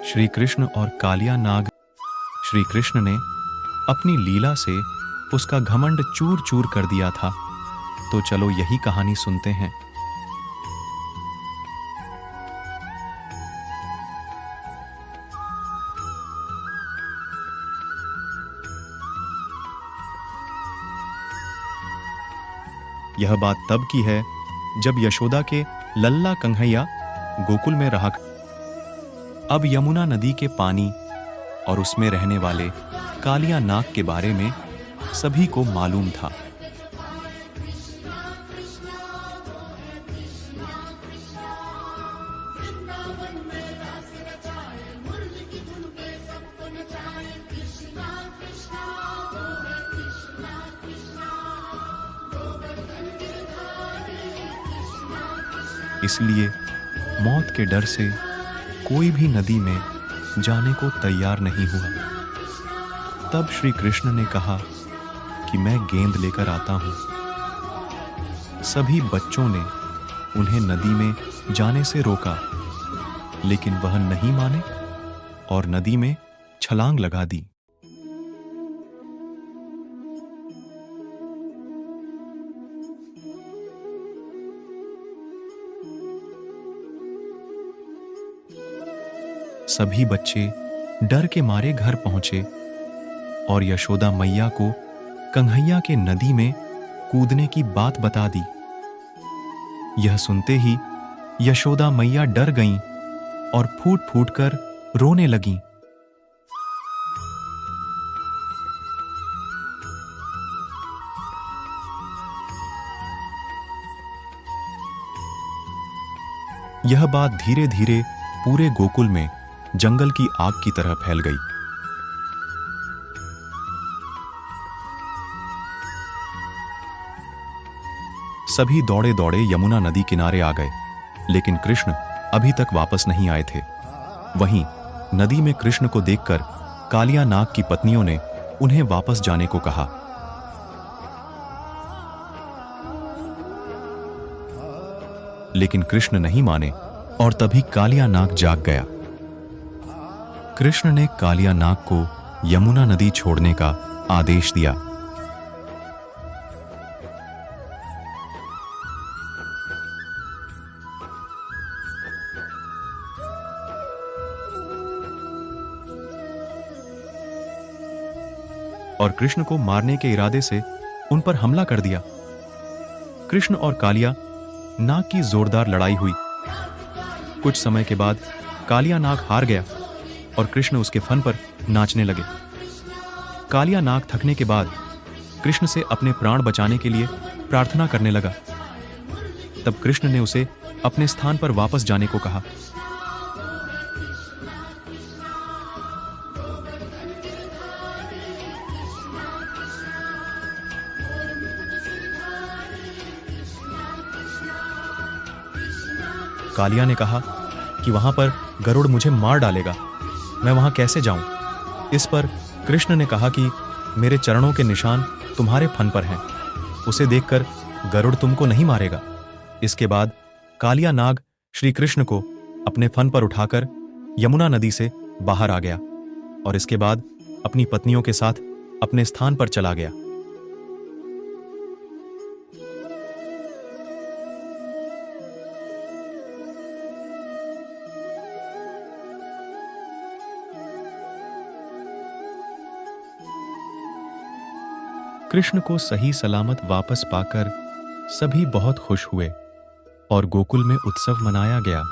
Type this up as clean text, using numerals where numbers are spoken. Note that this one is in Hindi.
श्री कृष्ण और कालिया नाग। श्री कृष्ण ने अपनी लीला से उसका घमंड चूर चूर कर दिया था। तो चलो यही कहानी सुनते हैं। यह बात तब की है जब यशोदा के लल्ला कन्हैया गोकुल में रहा। अब यमुना नदी के पानी और उसमें रहने वाले कालिया नाग के बारे में सभी को मालूम था। इसलिए मौत के डर से कोई भी नदी में जाने को तैयार नहीं हुआ। तब श्री कृष्ण ने कहा कि मैं गेंद लेकर आता हूं। सभी बच्चों ने उन्हें नदी में जाने से रोका, लेकिन वह नहीं माने और नदी में छलांग लगा दी। सभी बच्चे डर के मारे घर पहुंचे और यशोदा मैया को कन्हैया के नदी में कूदने की बात बता दी। यह सुनते ही यशोदा मैया डर गईं और फूट फूट कर रोने लगीं। यह बात धीरे धीरे पूरे गोकुल में जंगल की आग की तरह फैल गई। सभी दौड़े दौड़े यमुना नदी किनारे आ गए, लेकिन कृष्ण अभी तक वापस नहीं आए थे। वहीं नदी में कृष्ण को देखकर कालिया नाग की पत्नियों ने उन्हें वापस जाने को कहा। लेकिन कृष्ण नहीं माने और तभी कालिया नाग जाग गया। कृष्ण ने कालिया नाग को यमुना नदी छोड़ने का आदेश दिया। और कृष्ण को मारने के इरादे से उन पर हमला कर दिया। कृष्ण और कालिया नाग की जोरदार लड़ाई हुई। कुछ समय के बाद कालिया नाग हार गया और कृष्ण उसके फन पर नाचने लगे। कालिया नाग थकने के बाद कृष्ण से अपने प्राण बचाने के लिए प्रार्थना करने लगा। तब कृष्ण ने उसे अपने स्थान पर वापस जाने को कहा। कालिया ने कहा कि वहां पर गरुड़ मुझे मार डालेगा, मैं वहां कैसे जाऊं? इस पर कृष्ण ने कहा कि मेरे चरणों के निशान तुम्हारे फन पर हैं, उसे देखकर गरुड़ तुमको नहीं मारेगा। इसके बाद कालिया नाग श्री कृष्ण को अपने फन पर उठाकर यमुना नदी से बाहर आ गया और इसके बाद अपनी पत्नियों के साथ अपने स्थान पर चला गया। कृष्ण को सही सलामत वापस पाकर सभी बहुत खुश हुए और गोकुल में उत्सव मनाया गया।